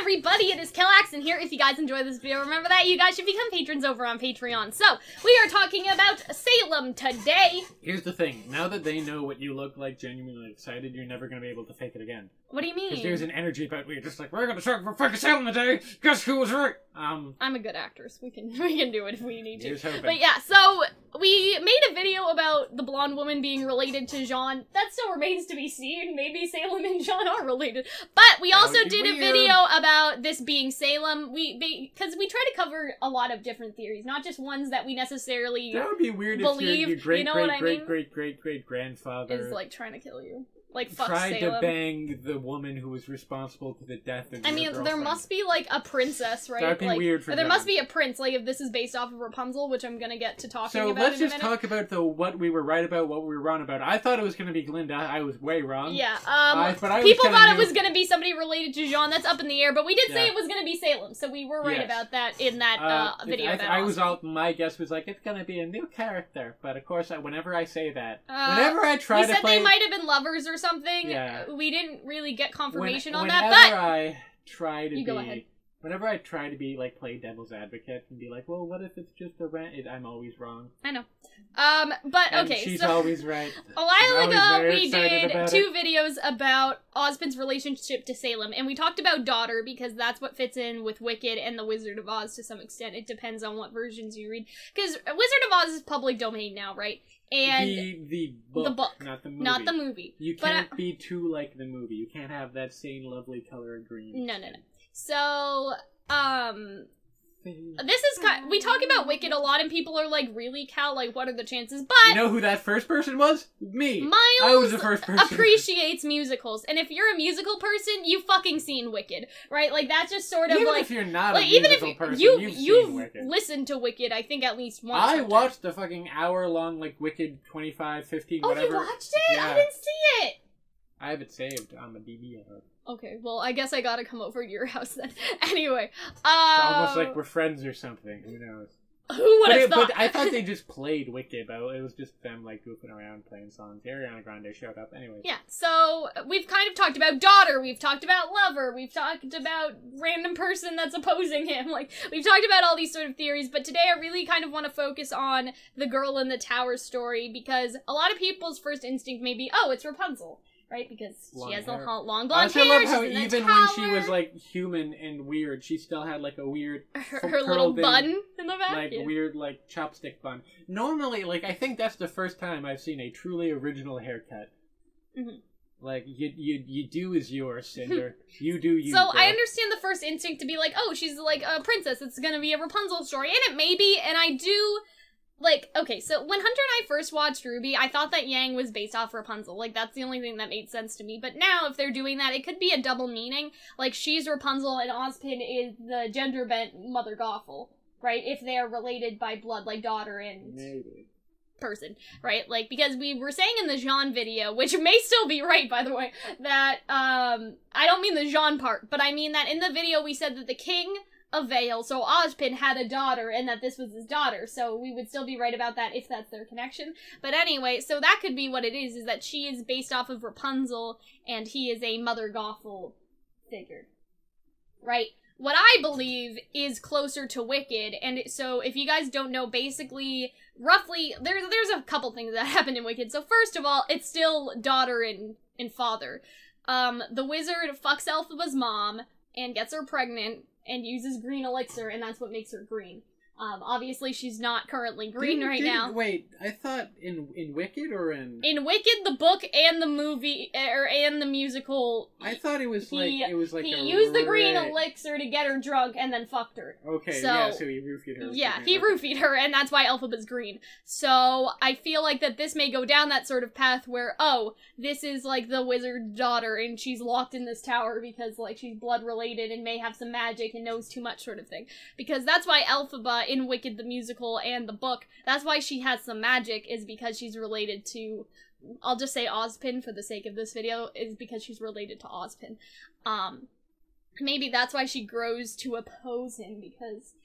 everybody, it is Calxiyn here. If you guys enjoy this video, remember that you guys should become patrons over on Patreon. So, we are talking about Salem today. Here's the thing, now that they know what you look like genuinely excited, you're never going to be able to fake it again. What do you mean? Because there's an energy about where you're just like, we're going to talk for fucking Salem today, guess who was right? I'm a good actress, we can do it if we need to. But yeah, so, we made a video about the blonde woman being related to Jean. That still remains to be seen. Maybe Salem and Jean are related. But we also did a video about this being Salem. Because we try to cover a lot of different theories, not just ones that we necessarily That would be weird believe, if your you know what I mean? great grandfather is like trying to kill you. Like, fuck tried Salem. to bang the woman who was responsible for the death of I mean, there must be, like, a princess, right? That'd be like, weird for there John. must be a prince, like, if this is based off of Rapunzel, which I'm gonna get to talking about in a minute. So, let's just talk about what we were right about, what we were wrong about. I thought it was gonna be Glinda. I was way wrong. Yeah, people thought it was gonna be somebody related to Jean. That's up in the air, but we did say it was gonna be Salem, so we were right about that in that, video about my guess was, like, it's gonna be a new character, but of course, whenever I say that, whenever I try to play... they might have been lovers or something. Yeah. We didn't really get confirmation on that, but... Whenever I try to be, like, play devil's advocate and be like, well, what if it's just a rant? I'm always wrong. I know. But, and okay, she's always right. A while ago, we did 2 videos about Ozpin's relationship to Salem, and we talked about daughter, because that's what fits in with Wicked and the Wizard of Oz to some extent. It depends on what versions you read. Because Wizard of Oz is public domain now, right? And the book, not the movie. Not the movie. You can't be too like the movie. You can't have that same lovely color of green. No. So, this is we talk about Wicked a lot, and people are like, really, Cal? Like, what are the chances? But you know who that first person was? Me. Miles I was the first person. Appreciates musicals, and if you're a musical person, you've fucking seen Wicked, right? Like, that's just sort of even like... if you're not like, a musical person, you've listened to Wicked, I think, at least once. I watched the fucking hour-long, like, Wicked 25, 15, whatever. Oh, you watched it? Yeah. I didn't see it! I have it saved on the DVR. Okay, well, I guess I gotta come over to your house then. Anyway, It's almost like we're friends or something. Who knows? Who would have thought? But I thought they just played Wicked, but it was just them, like, goofing around playing songs. Ariana Grande showed up. Anyway. Yeah, so we've kind of talked about daughter, we've talked about lover, we've talked about random person that's opposing him. Like, we've talked about all these sort of theories, but today I really kind of want to focus on the girl in the tower story, because a lot of people's first instinct may be, oh, it's Rapunzel. Right, because she has long blonde hair. I love how even when she was like human and weird, she still had like a weird her little bun in the back, like weird like chopstick bun. Normally, like I think that's the first time I've seen a truly original haircut. Mm-hmm. Like you do as yours, Cinder. You do you. So girl. I understand the first instinct to be like, oh, she's like a princess. It's gonna be a Rapunzel story, and it may be, and I do. Like, okay, so when Hunter and I first watched RWBY, I thought that Yang was based off Rapunzel. Like, that's the only thing that made sense to me. But now, if they're doing that, it could be a double meaning. Like, she's Rapunzel and Ozpin is the gender-bent Mother Gothel, right? If they're related by blood, like daughter and person, right? Like, because we were saying in the Jean video, which may still be right, by the way, that, I don't mean the Jean part, but I mean that in the video we said that the king of Vale, so Ozpin had a daughter, and that this was his daughter, so we would still be right about that if that's their connection. But anyway, so that could be what it is that she is based off of Rapunzel, and he is a Mother Gothel figure. Right? What I believe is closer to Wicked, and so if you guys don't know, basically, roughly, there's a couple things that happened in Wicked. So first of all, it's still daughter and father. The wizard fucks Elphaba's mom, and gets her pregnant, and uses green elixir, and that's what makes her green. Obviously, she's not currently green right now. Wait, I thought in Wicked or in... In Wicked, the book and the movie, and the musical... I thought it was like... He used the green elixir to get her drunk and then fucked her. Okay, so he roofied her. Yeah, he roofied her, and that's why Elphaba's green. So, I feel like that this may go down that sort of path where, oh, this is like the wizard's daughter, and she's locked in this tower because, like, she's blood-related and may have some magic and knows too much sort of thing. Because that's why Elphaba in Wicked the musical and the book, that's why she has some magic, is because she's related to, I'll just say Ozpin for the sake of this video, is because she's related to Ozpin. Maybe that's why she grows to oppose him, because,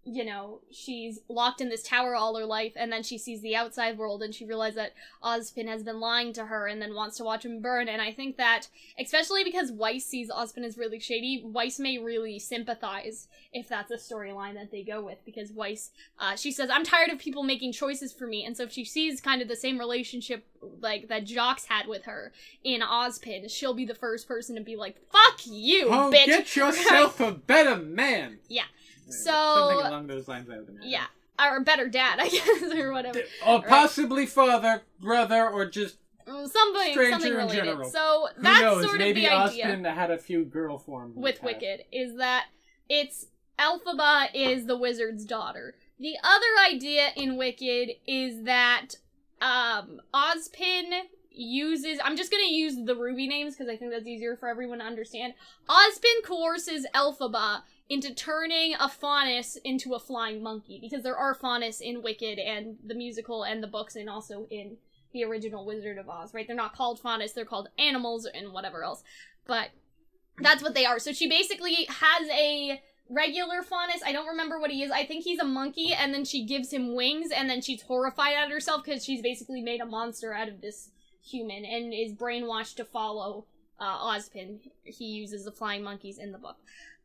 you know, she's locked in this tower all her life, and then she sees the outside world, and she realizes that Ozpin has been lying to her, and then wants to watch him burn. And I think that, especially because Weiss sees Ozpin as really shady, Weiss may really sympathize if that's a storyline that they go with, because Weiss, she says, I'm tired of people making choices for me, and so if she sees kind of the same relationship, like, that Jocks had with her in Ozpin, she'll be the first person to be like, fuck you, bitch! Get yourself a better man! Yeah. So something along those lines, I would imagine. Yeah, or a better dad, I guess, or whatever. Or possibly father, brother, or just something related. In general. So Who that's knows? sort Maybe of the idea. Ozpin had a few girl forms with Wicked is that it's Elphaba is the wizard's daughter. The other idea in Wicked is that Ozpin uses, I'm just gonna use the RWBY names because I think that's easier for everyone to understand. Ozpin coerces Elphaba into turning a Faunus into a flying monkey, because there are Faunus in Wicked and the musical and the books, and also in the original Wizard of Oz, right? They're not called Faunus, they're called animals and whatever else, but that's what they are. So she basically has a regular Faunus, I don't remember what he is, I think he's a monkey, and then she gives him wings, and then she's horrified at herself because she's basically made a monster out of this human, and is brainwashed to follow Ozpin. He uses the flying monkeys in the book.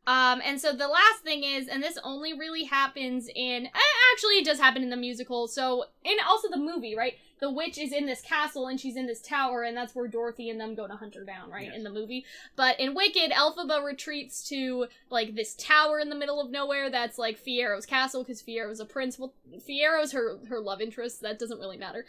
And so the last thing is, and this only really happens in, actually it does happen in the musical, so, and also the movie, right? The witch is in this castle, and she's in this tower, and that's where Dorothy and them go to hunt her down, right? Yes. In the movie. But in Wicked, Elphaba retreats to, like, this tower in the middle of nowhere that's, like, Fiero's castle, because Fiero's a prince. Well, Fiero's her love interest, that doesn't really matter.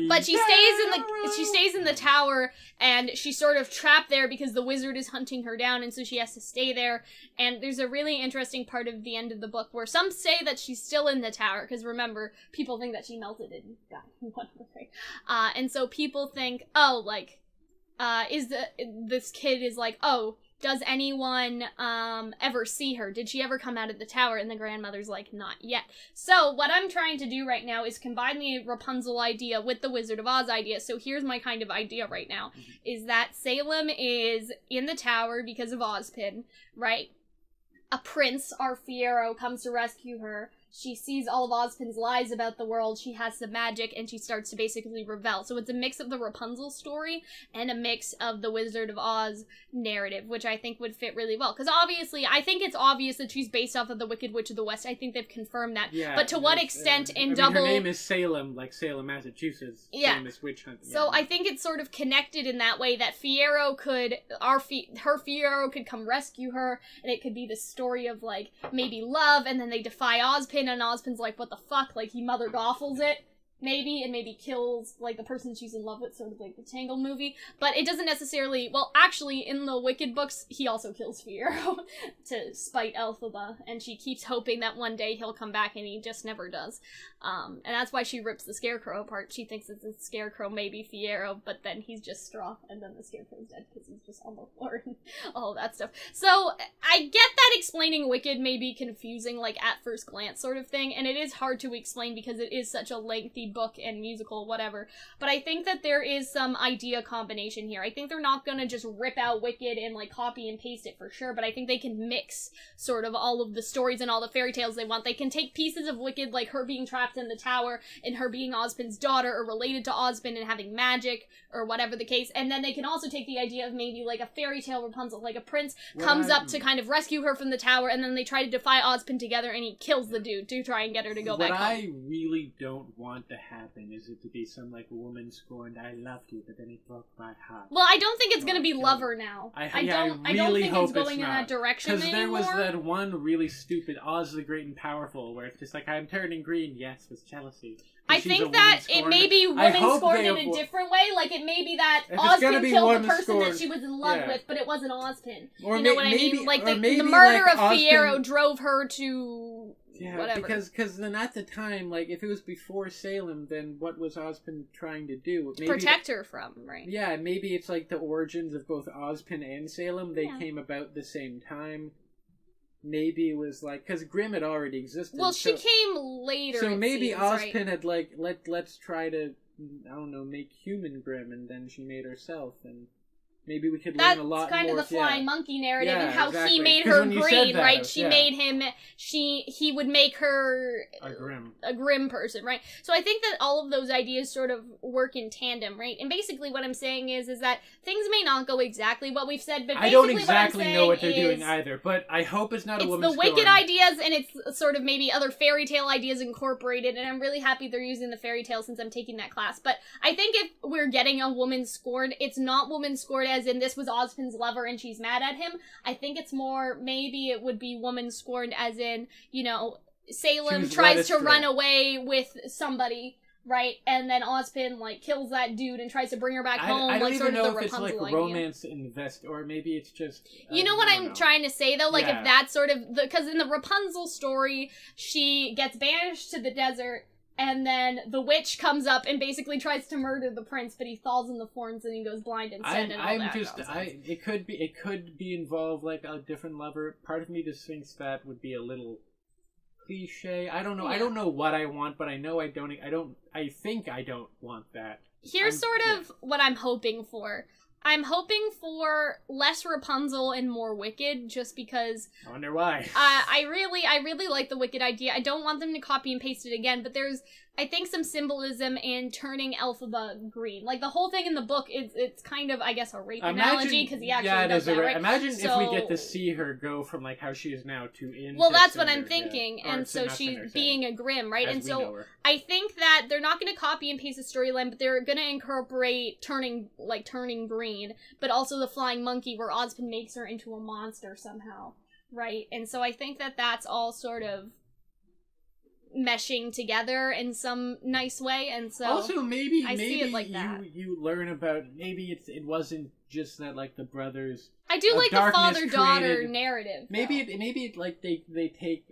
But she stays in the tower, and she's sort of trapped there because the wizard is hunting her down, and so she has to stay there. And there's a really interesting part of the end of the book where some say that she's still in the tower, because remember, people think that she melted and died. And so people think, oh, like, this kid is like, oh, does anyone ever see her? Did she ever come out of the tower? And the grandmother's like, not yet. So what I'm trying to do right now is combine the Rapunzel idea with the Wizard of Oz idea. So here's my kind of idea right now, is that Salem is in the tower because of Ozpin, right? A prince, our Fiero, comes to rescue her. She sees all of Ozpin's lies about the world, she has some magic, and she starts to basically rebel. So it's a mix of the Rapunzel story and a mix of the Wizard of Oz narrative, which I think would fit really well. Because obviously, I think it's obvious that she's based off of the Wicked Witch of the West. I think they've confirmed that. Yeah, but to what extent her name is Salem, like Salem, Massachusetts. Yeah. Famous witch hunt. So I think it's sort of connected in that way, that Fiero could, her Fiero could come rescue her, and it could be this story of, like, maybe love, and then they defy Ozpin, and Ozpin's like, what the fuck? Like, he Mother Gothels it, maybe, and maybe kills, like, the person she's in love with, sort of like the Tangled movie. But it doesn't necessarily, well, actually, in the Wicked books, he also kills Fiero to spite Elphaba, and she keeps hoping that one day he'll come back, and he just never does. And that's why she rips the Scarecrow apart. She thinks it's a Scarecrow, maybe Fiero, but then he's just straw, and then the Scarecrow's dead because he's just on the floor and all that stuff. So, I get that explaining Wicked may be confusing, like, at first glance sort of thing, and it is hard to explain because it is such a lengthy book and musical, whatever. But I think that there is some idea combination here. I think they're not gonna just rip out Wicked and, like, copy and paste it for sure, but I think they can mix sort of all of the stories and all the fairy tales they want. They can take pieces of Wicked, like her being trapped in the tower, and her being Ozpin's daughter, or related to Ozpin and having magic, or whatever the case, and then they can also take the idea of maybe, like, a fairy tale Rapunzel, like a prince comes up to kind of rescue her from the tower, and then they try to defy Ozpin together, and he kills the dude to try and get her to go back home. What I really don't want to happen is it to be some, like, woman scorned, I loved you, but then it broke my heart. Well, I don't think it's gonna be Lover now. I don't think it's going in that direction anymore. Because there was that one really stupid Oz the Great and Powerful, where it's just like, I'm turning green, yes, with jealousy. I think that it may be woman scorned in a different way. Like, it may be that Ozpin killed the person that she was in love with, but it wasn't Ozpin. Or you know what I mean? Like, the murder of Fiero drove her to... Yeah, whatever. because then at the time, like, if it was before Salem, then what was Ozpin trying to do? Maybe protect her from, right? Yeah, maybe it's like the origins of both Ozpin and Salem. They came about the same time. Maybe it was like, because Grimm had already existed. Well, she came later. So maybe seems, Ozpin right? had like, let's try to, I don't know, make human Grimm, and then she made herself, and maybe we could learn a lot more. That's kind of the flying monkey narrative, and how exactly. he made her green, right? She made him, he would make her a grim person, right? So I think that all of those ideas sort of work in tandem, right? And basically what I'm saying is that things may not go exactly what we've said, but basically I don't exactly know what they're doing either, but I hope it's not a woman's It's the wicked ideas, and it's sort of maybe other fairy tale ideas incorporated, and I'm really happy they're using the fairy tale since I'm taking that class. But I think if we're getting a woman scorned, it's not woman scorned as in this was Ozpin's lover and she's mad at him. I think it's more, maybe it would be woman scorned as in, you know, Salem tries to run away with somebody, right? And then Ozpin, like, kills that dude and tries to bring her back home. I don't even know if Rapunzel it's, like, idea. romance invest, or maybe it's just... You know what I'm trying to say, though? Like, if that's sort of... Because in the Rapunzel story, she gets banished to the desert, and then the witch comes up and basically tries to murder the prince, but he falls in the thorns and he goes blind instead. It could be involved, like, a different lover. Part of me just thinks that would be a little... cliche. I don't know. Yeah. I don't know what I want, but I know I think I don't want that. Here's what I'm hoping for. I'm hoping for less Rapunzel and more Wicked, just because... I wonder why. I really like the Wicked idea. I don't want them to copy and paste it again, but there's, I think, some symbolism in turning Elphaba green. Like, the whole thing in the book, it's kind of, I guess, a rape analogy, because he actually does that, right? Imagine if we get to see her go from, like, how she is now to in... Well, that's what I'm thinking, and so she's being a Grimm, right? And so I think that they're not going to copy and paste the storyline, but they're going to incorporate turning green, but also the flying monkey where Ozpin makes her into a monster somehow, right? And so I think that that's all sort of meshing together in some nice way, and so also maybe see it like you learn about, maybe it wasn't just that, like, the brothers. I do like the father-daughter narrative. Maybe it like they take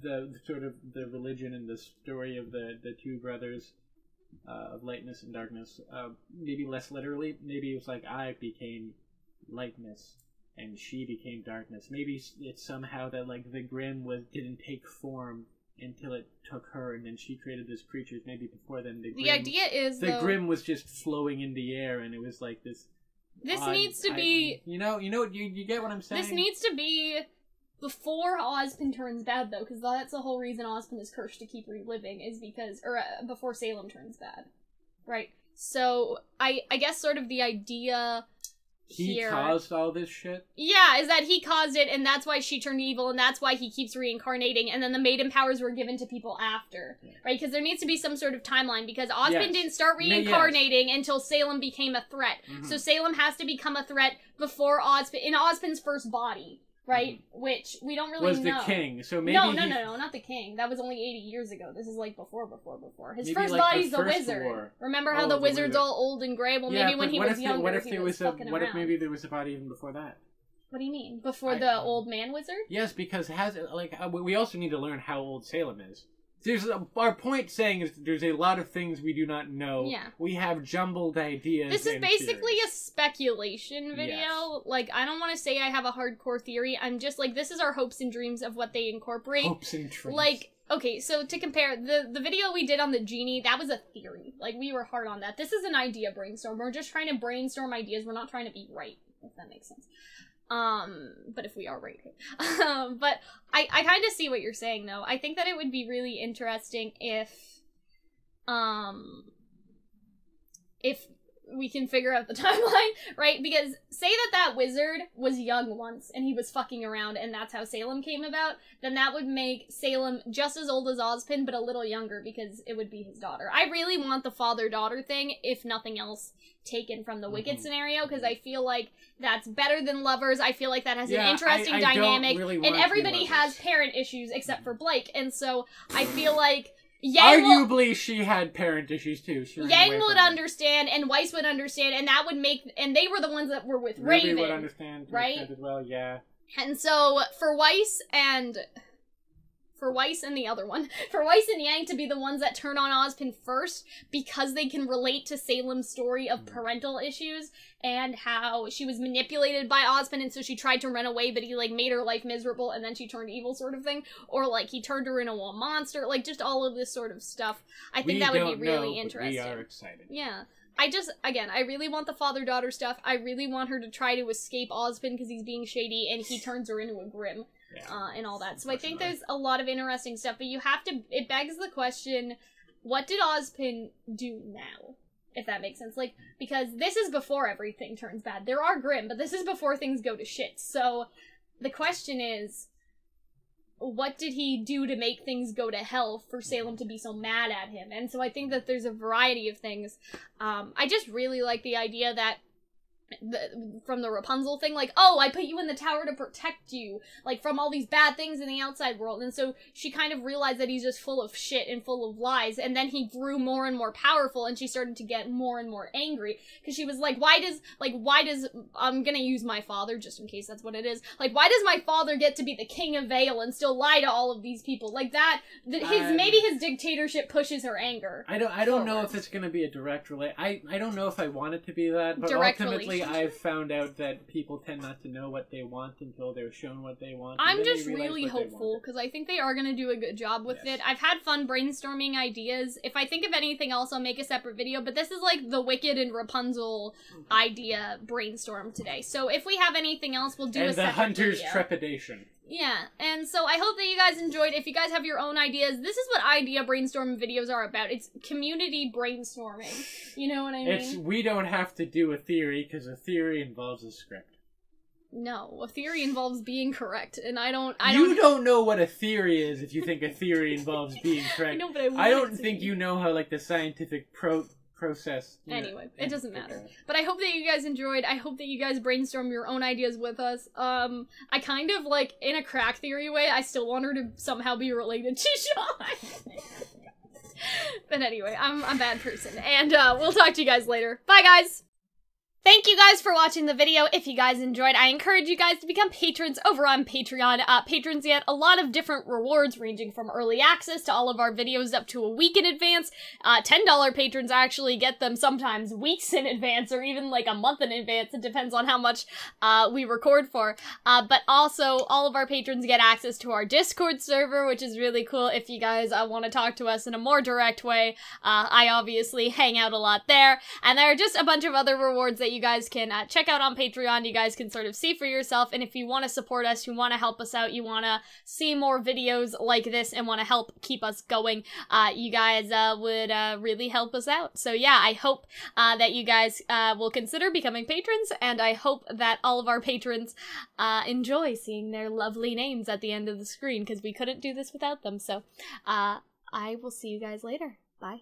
the sort of the religion and the story of the two brothers of lightness and darkness, maybe less literally. Maybe it was like, I became lightness and she became darkness. Maybe it's somehow that, like, the Grimm didn't take form until it took her, and then she created these creatures. Maybe before then the idea is the Grimm was just flowing in the air, and it was like this. This needs to be. You get what I'm saying. This needs to be before Ozpin turns bad, though, because that's the whole reason Ozpin is cursed to keep reliving, is because, before Salem turns bad, right? So I guess sort of the idea. He caused all this shit? Yeah, is that he caused it, and that's why she turned evil, and that's why he keeps reincarnating, and then the maiden powers were given to people after, right? Because there needs to be some sort of timeline, because Ozpin didn't start reincarnating until Salem became a threat. Mm-hmm. So Salem has to become a threat before in Ozpin's first body, right? Mm-hmm. Which we don't really know. Was the king, so maybe No, not the king. That was only 80 years ago. This is like before. His maybe first body's the wizard. War. Remember how the wizard's all old and gray? Well, maybe when he was younger, he was fucking around. What if maybe there was a body even before that? What do you mean? Before the old man wizard? Yes, because we also need to learn how old Salem is. Our point saying is that there's a lot of things we do not know. Yeah. We have jumbled ideas. This is basically a speculation video. Yes. Like, I don't want to say I have a hardcore theory. I'm just like, this is our hopes and dreams of what they incorporate. Hopes and dreams. Like, okay, so to compare, the video we did on the genie, that was a theory. Like, we were hard on that. This is an idea brainstorm. We're just trying to brainstorm ideas. We're not trying to be right, if that makes sense. But if we are right. But I kind of see what you're saying, though. I think that it would be really interesting if we can figure out the timeline, right? Because say that wizard was young once and he was fucking around and that's how Salem came about, then that would make Salem just as old as Ozpin, but a little younger because it would be his daughter. I really want the father-daughter thing, if nothing else, taken from the Wicked scenario, because I feel like that's better than lovers. I feel like that has an interesting dynamic, and everybody has parent issues except for Blake, and so I feel like arguably she had parent issues too. Yang would understand, and Weiss would understand, and that would make, and they were the ones that were with Raven. Would understand, right? As well, yeah. And so for Weiss and the other one, for Weiss and Yang to be the ones that turn on Ozpin first, because they can relate to Salem's story of parental issues and how she was manipulated by Ozpin, and so she tried to run away, but he, like, made her life miserable, and then she turned evil, sort of thing. Or, like, he turned her into a monster. Like, just all of this sort of stuff. I think that would be really interesting. We are excited. Yeah. again, I really want the father-daughter stuff. I really want her to try to escape Ozpin because he's being shady, and he turns her into a Grimm, and all that. So I think there's a lot of interesting stuff, but it begs the question, what did Ozpin do now? If that makes sense. Like, because this is before everything turns bad. There are Grimm, but this is before things go to shit. So the question is, what did he do to make things go to hell for Salem to be so mad at him? And so I think that there's a variety of things. I just really like the idea that from the Rapunzel thing, like, oh, I put you in the tower to protect you, like, from all these bad things in the outside world, and so she kind of realized that he's just full of shit and full of lies, and then he grew more and more powerful, and she started to get more and more angry, because she was like, why does, I'm gonna use my father, just in case that's what it is, like, why does my father get to be the king of Vale and still lie to all of these people, like that, maybe his dictatorship pushes her anger. I don't know if it's gonna be a direct I don't know if I want it to be that, but ultimately I've found out that people tend not to know what they want until they're shown what they want. I'm just really hopeful, because I think they are going to do a good job with it. I've had fun brainstorming ideas. If I think of anything else, I'll make a separate video, but this is like the Wicked and Rapunzel idea brainstorm today. So if we have anything else, we'll do a separate video. And the Hunter's Trepidation. Yeah, and so I hope that you guys enjoyed. If you guys have your own ideas, this is what idea brainstorm videos are about. It's community brainstorming. You know what I mean? We don't have to do a theory, because a theory involves a script. No, a theory involves being correct, and You don't know what a theory is if you think a theory involves being correct. I know, but I don't think you know how, like, the scientific process. Anyway, it doesn't matter. But I hope that you guys enjoyed. I hope that you guys brainstorm your own ideas with us. I kind of, like, in a crack theory way, I still want her to somehow be related to Sean. But anyway, I'm a bad person. And we'll talk to you guys later. Bye, guys! Thank you guys for watching the video. If you guys enjoyed, I encourage you guys to become patrons over on Patreon. Patrons get a lot of different rewards, ranging from early access to all of our videos up to a week in advance. $10 patrons actually get them sometimes weeks in advance, or even like a month in advance. It depends on how much we record for. But also, all of our patrons get access to our Discord server, which is really cool if you guys want to talk to us in a more direct way. I obviously hang out a lot there. And there are just a bunch of other rewards that you guys can check out on Patreon. You guys can sort of see for yourself, and if you want to support us, you want to help us out, you want to see more videos like this and want to help keep us going, you guys would really help us out. So yeah, I hope that you guys will consider becoming patrons, and I hope that all of our patrons enjoy seeing their lovely names at the end of the screen, because we couldn't do this without them. So I will see you guys later. Bye.